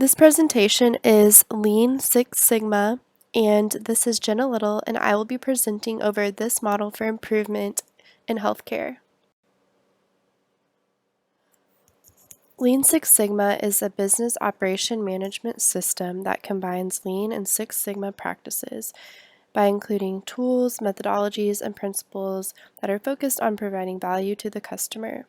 This presentation is Lean Six Sigma, and this is Jenna Little, and I will be presenting over this model for improvement in healthcare. Lean Six Sigma is a business operation management system that combines Lean and Six Sigma practices by including tools, methodologies, and principles that are focused on providing value to the customer.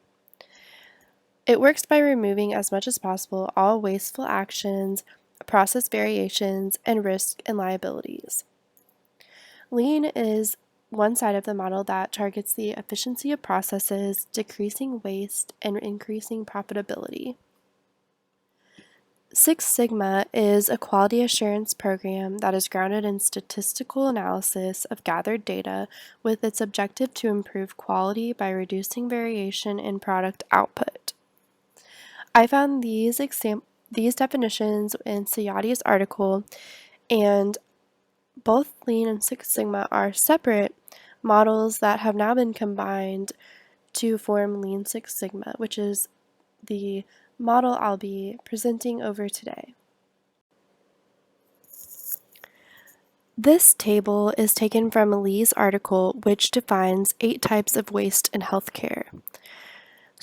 It works by removing as much as possible all wasteful actions, process variations, and risk and liabilities. Lean is one side of the model that targets the efficiency of processes, decreasing waste, and increasing profitability. Six Sigma is a quality assurance program that is grounded in statistical analysis of gathered data with its objective to improve quality by reducing variation in product output. I found these definitions in Sayati's article, and both Lean and Six Sigma are separate models that have now been combined to form Lean Six Sigma, which is the model I'll be presenting over today. This table is taken from Lee's article, which defines 8 types of waste in healthcare.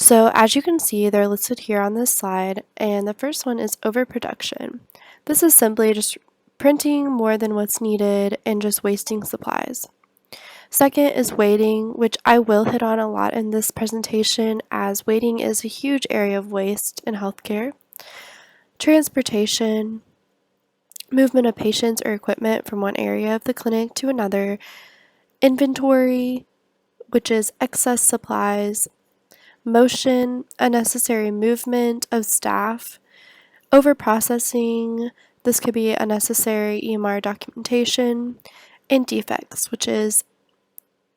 So as you can see, they're listed here on this slide, and the first one is overproduction. This is simply just printing more than what's needed and just wasting supplies. Second is weighting, which I will hit on a lot in this presentation as weighting is a huge area of waste in healthcare. Transportation, movement of patients or equipment from one area of the clinic to another. Inventory, which is excess supplies. Motion, unnecessary movement of staff. Overprocessing, this could be unnecessary EMR documentation. And defects,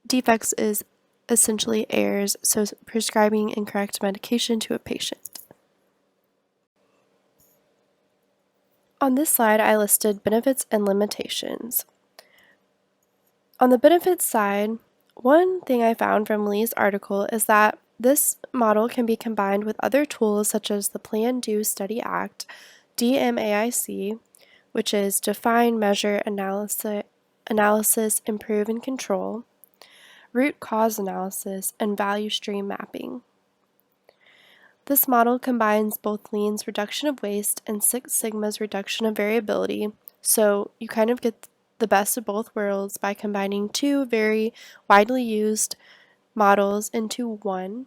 defects is essentially errors, so prescribing incorrect medication to a patient. On this slide, I listed benefits and limitations. On the benefits side, one thing I found from Lee's article is that this model can be combined with other tools such as the Plan, Do, Study, Act, DMAIC, which is Define, Measure, Analysis, Improve, and Control, root cause analysis, and value stream mapping. This model combines both Lean's reduction of waste and Six Sigma's reduction of variability, so you kind of get the best of both worlds by combining two very widely used models into one.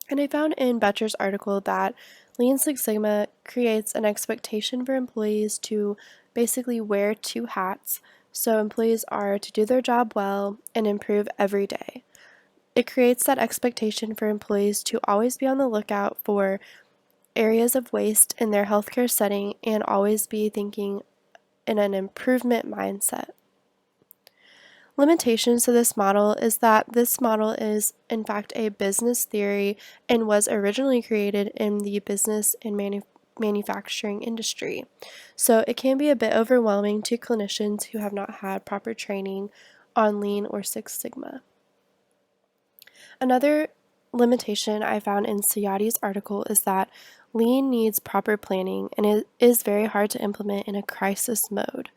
And I found in Boettcher's article that Lean Six Sigma creates an expectation for employees to basically wear two hats, so employees are to do their job well and improve every day. It creates that expectation for employees to always be on the lookout for areas of waste in their healthcare setting and always be thinking in an improvement mindset. Limitations to this model is that this model is in fact a business theory and was originally created in the business and manufacturing industry. So it can be a bit overwhelming to clinicians who have not had proper training on Lean or Six Sigma. Another limitation I found in Sayati's article is that Lean needs proper planning and it is very hard to implement in a crisis mode.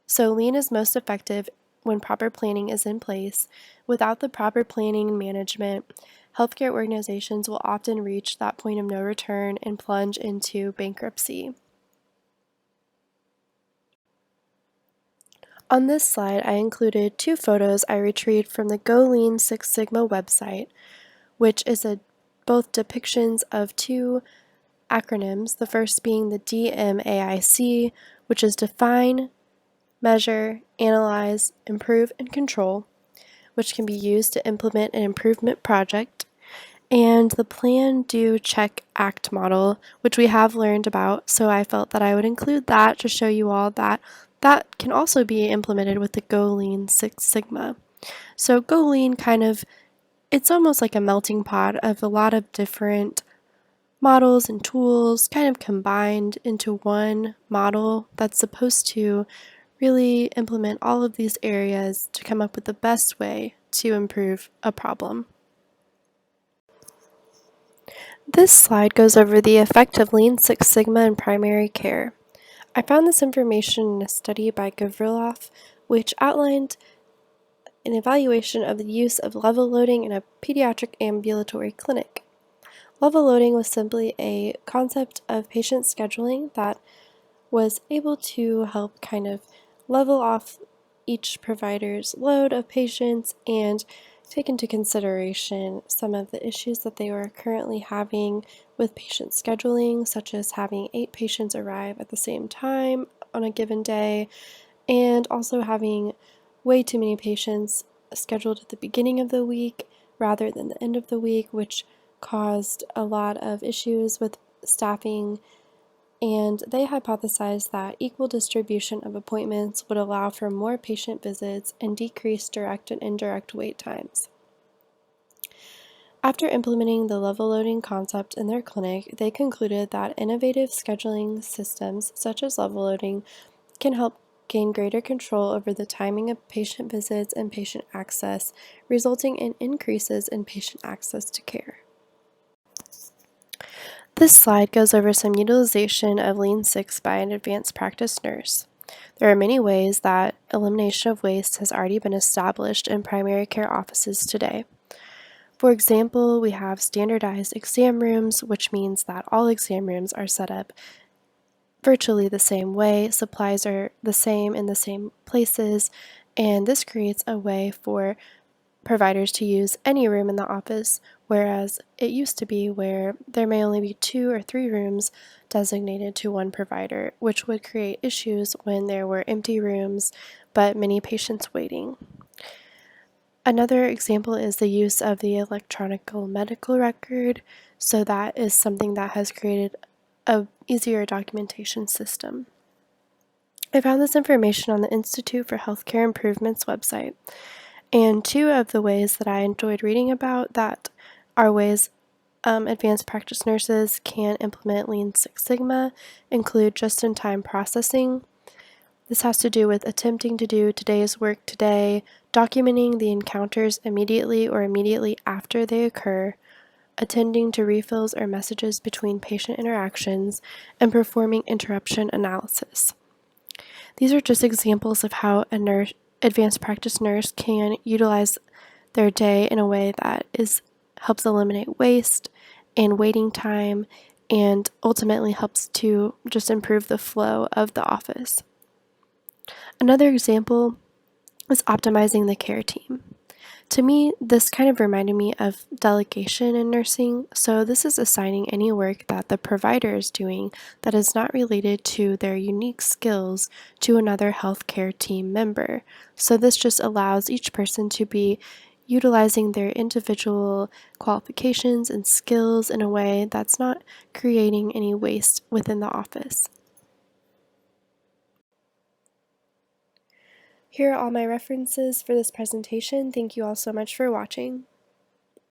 So Lean is most effective when proper planning is in place. Without the proper planning and management, healthcare organizations will often reach that point of no return and plunge into bankruptcy. On this slide, I included 2 photos I retrieved from the Go Lean Six Sigma website, which is both depictions of 2 acronyms, the first being the DMAIC, which is Define, Measure, Analyze, Improve, and Control, which can be used to implement an improvement project, and the Plan, Do, Check, Act model, which we have learned about, so I felt that I would include that to show you all that that can also be implemented with the Go Lean Six Sigma. So Go Lean it's almost like a melting pot of a lot of different models and tools kind of combined into one model that's supposed to really implement all of these areas to come up with the best way to improve a problem. This slide goes over the effect of Lean Six Sigma in primary care. I found this information in a study by Gavrilov, which outlined an evaluation of the use of level loading in a pediatric ambulatory clinic. Level loading was simply a concept of patient scheduling that was able to help kind of level off each provider's load of patients and take into consideration some of the issues that they were currently having with patient scheduling, such as having 8 patients arrive at the same time on a given day, and also having way too many patients scheduled at the beginning of the week rather than the end of the week, which caused a lot of issues with staffing. And they hypothesized that equal distribution of appointments would allow for more patient visits and decrease direct and indirect wait times. After implementing the level loading concept in their clinic, they concluded that innovative scheduling systems such as level loading can help gain greater control over the timing of patient visits and patient access, resulting in increases in patient access to care. This slide goes over some utilization of Lean Six by an advanced practice nurse. There are many ways that elimination of waste has already been established in primary care offices today. For example, we have standardized exam rooms, which means that all exam rooms are set up virtually the same way, supplies are the same in the same places, and this creates a way for providers to use any room in the office, whereas it used to be where there may only be 2 or 3 rooms designated to one provider, which would create issues when there were empty rooms but many patients waiting. Another example is the use of the electronic medical record, so that is something that has created an easier documentation system. I found this information on the Institute for Healthcare Improvement's website, and 2 of the ways that I enjoyed reading about that are ways advanced practice nurses can implement Lean Six Sigma include just-in-time processing. This has to do with attempting to do today's work today, documenting the encounters immediately or immediately after they occur, attending to refills or messages between patient interactions, and performing interruption analysis. These are just examples of how a advanced practice nurse can utilize their day in a way that helps eliminate waste and waiting time and ultimately helps to just improve the flow of the office. Another example is optimizing the care team. To me, this kind of reminded me of delegation in nursing, so this is assigning any work that the provider is doing that is not related to their unique skills to another healthcare team member. So this just allows each person to be utilizing their individual qualifications and skills in a way that's not creating any waste within the office. Here are all my references for this presentation. Thank you all so much for watching.